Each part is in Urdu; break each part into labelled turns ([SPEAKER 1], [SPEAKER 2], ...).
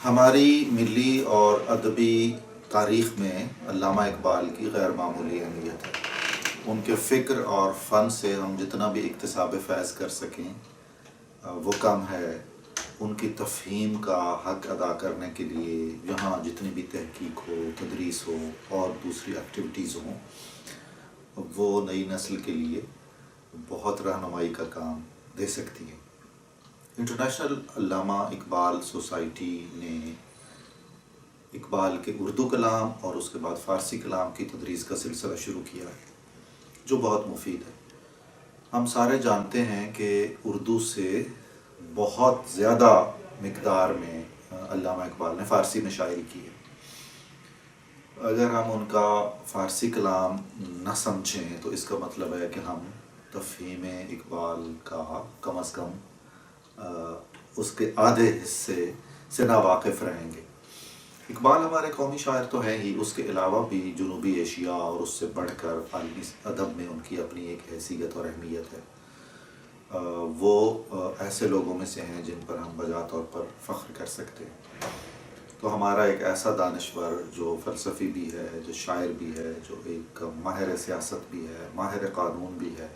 [SPEAKER 1] ہماری ملی اور ادبی تاریخ میں علامہ اقبال کی غیر معمولی اہمیت ہے۔ ان کے فکر اور فن سے ہم جتنا بھی اکتساب فیض کر سکیں وہ کم ہے۔ ان کی تفہیم کا حق ادا کرنے کے لیے یہاں جتنی بھی تحقیق ہو، تدریس ہو اور دوسری ایکٹیویٹیز ہوں، وہ نئی نسل کے لیے بہت رہنمائی کا کام دے سکتی ہے۔ انٹرنیشنل علامہ اقبال سوسائٹی نے اقبال کے اردو کلام اور اس کے بعد فارسی کلام کی تدریس کا سلسلہ شروع کیا ہے، جو بہت مفید ہے۔ ہم سارے جانتے ہیں کہ اردو سے بہت زیادہ مقدار میں علامہ اقبال نے فارسی میں شاعری کی ہے۔ اگر ہم ان کا فارسی کلام نہ سمجھیں تو اس کا مطلب ہے کہ ہم تفہیم اقبال کا کم از کم اس کے آدھے حصے سے ناواقف رہیں گے۔ اقبال ہمارے قومی شاعر تو ہیں ہی، اس کے علاوہ بھی جنوبی ایشیا اور اس سے بڑھ کر عالمی ادب میں ان کی اپنی ایک حیثیت اور اہمیت ہے۔ وہ ایسے لوگوں میں سے ہیں جن پر ہم بجا طور پر فخر کر سکتے ہیں۔ تو ہمارا ایک ایسا دانشور جو فلسفی بھی ہے، جو شاعر بھی ہے، جو ایک ماہر سیاست بھی ہے، ماہر قانون بھی ہے،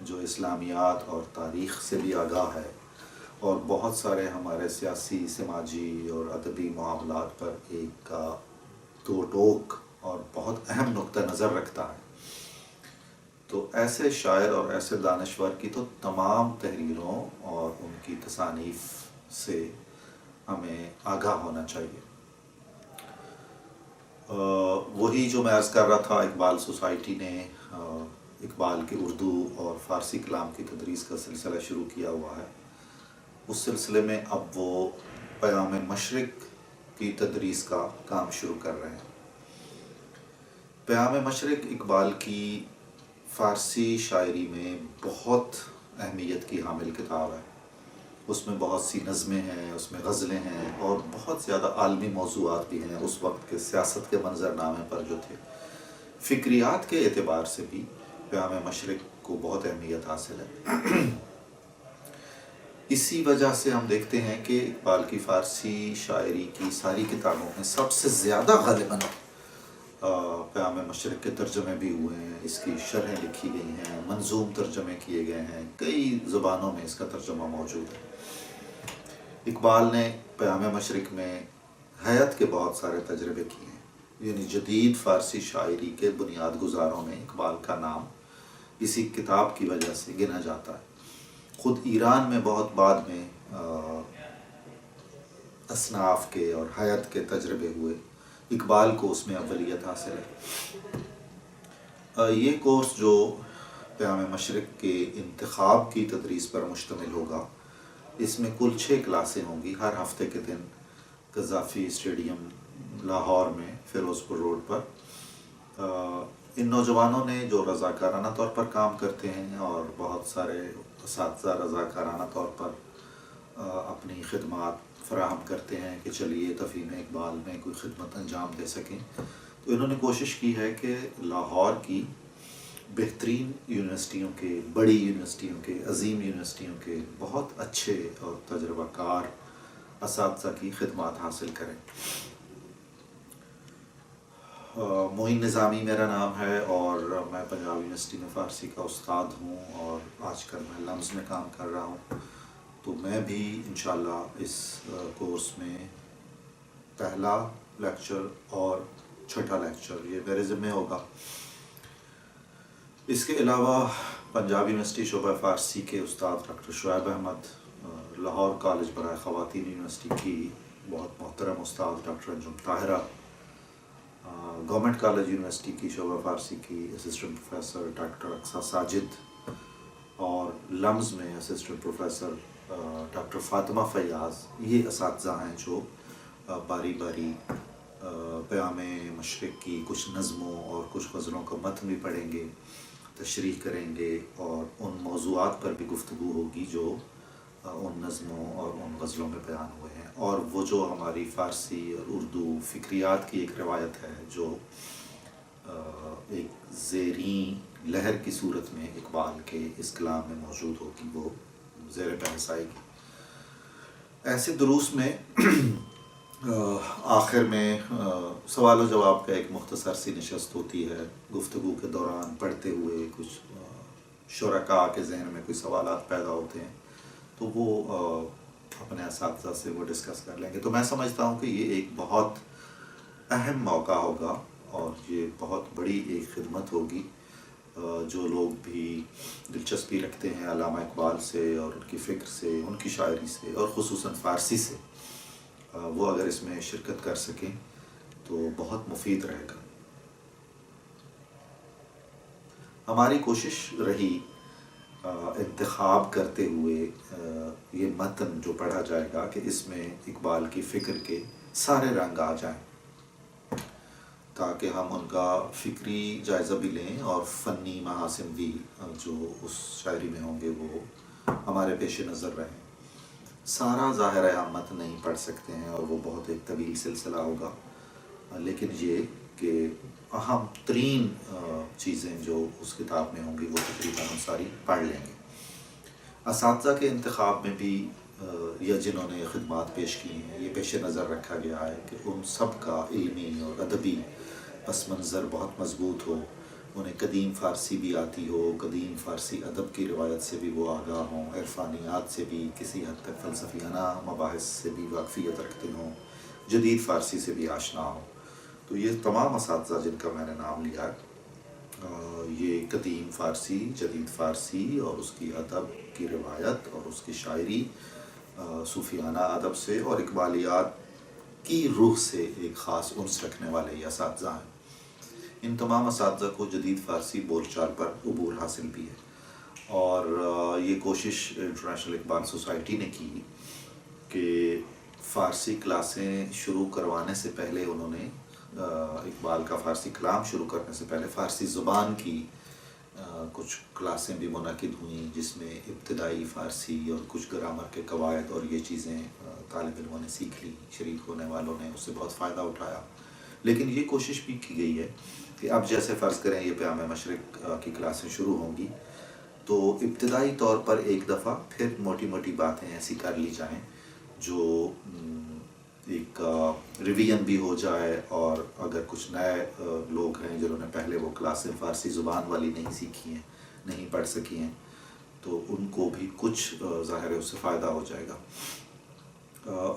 [SPEAKER 1] جو اسلامیات اور تاریخ سے بھی آگاہ ہے اور بہت سارے ہمارے سیاسی، سماجی اور ادبی معاملات پر ایک دو ٹوک اور بہت اہم نقطہ نظر رکھتا ہے۔ تو ایسے شاعر اور ایسے دانشور کی تو تمام تحریروں اور ان کی تصانیف سے ہمیں آگاہ ہونا چاہیے۔ وہی جو میں عرض کر رہا تھا، اقبال سوسائٹی نے اقبال کے اردو اور فارسی کلام کی تدریس کا سلسلہ شروع کیا ہوا ہے۔ اس سلسلے میں اب وہ پیام مشرق کی تدریس کا کام شروع کر رہے ہیں۔ پیام مشرق اقبال کی فارسی شاعری میں بہت اہمیت کی حامل کتاب ہے۔ اس میں بہت سی نظمیں ہیں، اس میں غزلیں ہیں اور بہت زیادہ عالمی موضوعات بھی ہیں اس وقت کے سیاست کے منظرنامے پر جو تھے۔ فکریات کے اعتبار سے بھی پیام مشرق کو بہت اہمیت حاصل ہے۔ اسی وجہ سے ہم دیکھتے ہیں کہ اقبال کی فارسی شاعری کی ساری کتابوں میں سب سے زیادہ غالباً پیام مشرق کے ترجمے بھی ہوئے ہیں، اس کی شرحیں لکھی گئی ہیں، منظوم ترجمے کیے گئے ہیں، کئی زبانوں میں اس کا ترجمہ موجود ہے۔ اقبال نے پیام مشرق میں حیات کے بہت سارے تجربے کیے ہیں، یعنی جدید فارسی شاعری کے بنیاد گزاروں میں اقبال کا نام اسی کتاب کی وجہ سے گنا جاتا ہے۔ خود ایران میں بہت بعد میں اصناف کے اور حیات کے تجربے ہوئے، اقبال کو اس میں اولیت حاصل ہے۔ یہ کورس جو پیام مشرق کے انتخاب کی تدریس پر مشتمل ہوگا، اس میں کل 6 کلاسیں ہوں گی ہر ہفتے کے دن قذافی اسٹیڈیم لاہور میں فیروز پور روڈ پر۔ ان نوجوانوں نے جو رضاکارانہ طور پر کام کرتے ہیں اور بہت سارے اساتذہ رضاکارانہ طور پر اپنی خدمات فراہم کرتے ہیں کہ چلیے تفہیم اقبال میں کوئی خدمت انجام دے سکیں، تو انہوں نے کوشش کی ہے کہ لاہور کی بہترین یونیورسٹیوں کے، بڑی یونیورسٹیوں کے، عظیم یونیورسٹیوں کے بہت اچھے اور تجربہ کار اساتذہ کی خدمات حاصل کریں۔ معین نظامی میرا نام ہے اور میں پنجاب یونیورسٹی میں فارسی کا استاد ہوں اور آج کل میں لمز میں کام کر رہا ہوں۔ تو میں بھی انشاءاللہ اس کورس میں پہلا لیکچر اور چھٹا لیکچر یہ میرے ذمہ ہوگا۔ اس کے علاوہ پنجاب یونیورسٹی شعبہ فارسی کے استاد ڈاکٹر شعیب احمد، لاہور کالج برائے خواتین یونیورسٹی کی بہت محترم استاد doctor Anjum Tahira, government college university کی شعبہ فارسی کی assistant professor doctor Aqsa Sajid, اور لمز میں assistant professor doctor Fatima Fayyaz, یہ اساتذہ ہیں جو باری باری پیام مشرق کی کچھ نظموں اور کچھ غزلوں کا متن بھی پڑھیں گے، تشریح کریں گے اور ان موضوعات پر بھی گفتگو ہوگی جو ان نظموں اور ان غزلوں میں بیان ہوئے ہیں۔ اور وہ جو ہماری فارسی اور اردو فکریات کی ایک روایت ہے جو ایک زیریں لہر کی صورت میں اقبال کے اس کلام میں موجود ہوگی، وہ زیر بحث آئے گی۔ ایسے دروس میں آخر میں سوال و جواب کا ایک مختصر سی نشست ہوتی ہے. گفتگو کے دوران پڑھتے ہوئے کچھ شرکاء کے ذہن میں کوئی سوالات پیدا ہوتے ہیں تو وہ اپنے اساتذہ سے وہ ڈسکس کر لیں گے. تو میں سمجھتا ہوں کہ یہ ایک بہت اہم موقع ہوگا اور یہ بہت بڑی ایک خدمت ہوگی. جو لوگ بھی دلچسپی رکھتے ہیں علامہ اقبال سے اور ان کی فکر سے، ان کی شاعری سے اور خصوصاً فارسی سے، وہ اگر اس میں شرکت کر سکیں تو بہت مفید رہے گا. ہماری کوشش رہی انتخاب کرتے ہوئے یہ متن جو پڑھا جائے گا کہ اس میں اقبال کی فکر کے سارے رنگ آ جائیں، تاکہ ہم ان کا فکری جائزہ بھی لیں اور فنی محاسن بھی جو اس شاعری میں ہوں گے وہ ہمارے پیش نظر رہیں. سارا ظاہر ہے ہم متن نہیں پڑھ سکتے ہیں اور وہ بہت ایک طویل سلسلہ ہوگا، لیکن یہ کہ اہم ترین چیزیں جو اس کتاب میں ہوں گی وہ تقریباً ہم ساری پڑھ لیں گے. اساتذہ کے انتخاب میں بھی یا جنہوں نے خدمات پیش کی ہیں یہ پیش نظر رکھا گیا ہے کہ ان سب کا علمی اور ادبی پس منظر بہت مضبوط ہو. انہیں قدیم فارسی بھی آتی ہو، قدیم فارسی ادب کی روایت سے بھی وہ آگاہ ہوں، عرفانیات سے بھی کسی حد تک فلسفیانہ مباحث سے بھی واقفیت رکھتے ہوں، جدید فارسی سے بھی آشنا ہوں. تو یہ تمام اساتذہ جن کا میں نے نام لیا یہ قدیم فارسی، جدید فارسی اور اس کی ادب کی روایت اور اس کی شاعری، صوفیانہ ادب سے اور اقبالیات کی روح سے ایک خاص انس رکھنے والے یہ اساتذہ ہیں. ان تمام اساتذہ کو جدید فارسی بول چال پر عبور حاصل بھی ہے، اور یہ کوشش انٹرنیشنل اقبال سوسائٹی نے کی کہ فارسی کلاسیں شروع کروانے سے پہلے انہوں نے اقبال کا فارسی کلام شروع کرنے سے پہلے فارسی زبان کی کچھ کلاسیں بھی منعقد ہوئیں، جس میں ابتدائی فارسی اور کچھ گرامر کے قواعد اور یہ چیزیں طالب علموں نے سیکھ لی. شریک ہونے والوں نے اس سے بہت فائدہ اٹھایا. لیکن یہ کوشش بھی کی گئی ہے کہ اب جیسے فرض کریں یہ پیام مشرق کی کلاسیں شروع ہوں گی تو ابتدائی طور پر ایک دفعہ پھر موٹی موٹی باتیں ایسی کر لی جائیں جو ایک ریویژن بھی ہو جائے، اور اگر کچھ نئے لوگ ہیں جنہوں نے پہلے وہ کلاسیں فارسی زبان والی نہیں سیکھی ہیں، نہیں پڑھ سکی ہیں، تو ان کو بھی کچھ ظاہر ہے اس سے فائدہ ہو جائے گا.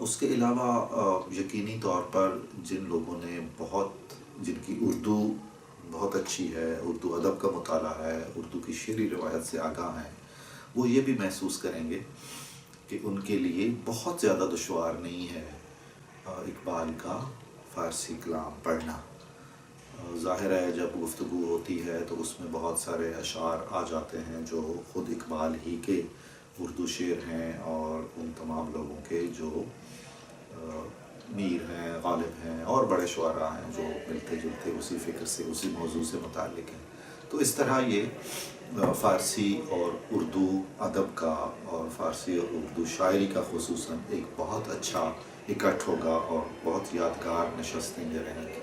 [SPEAKER 1] اس کے علاوہ یقینی طور پر جن لوگوں نے جن کی اردو بہت اچھی ہے، اردو ادب کا مطالعہ ہے، اردو کی شعری روایت سے آگاہ ہیں، وہ یہ بھی محسوس کریں گے کہ ان کے لیے بہت زیادہ دشوار نہیں ہے اقبال کا فارسی کلام پڑھنا. ظاہر ہے جب گفتگو ہوتی ہے تو اس میں بہت سارے اشعار آ جاتے ہیں جو خود اقبال ہی کے اردو شعر ہیں، اور ان تمام لوگوں کے جو میر ہیں، غالب ہیں اور بڑے شعراء ہیں جو ملتے جلتے اسی فکر سے، اسی موضوع سے متعلق ہیں. تو اس طرح یہ فارسی اور اردو ادب کا اور فارسی اور اردو شاعری کا خصوصاً ایک بہت اچھا اکٹھ ہوگا اور بہت یادگار نشستیں یہ رہیں گی.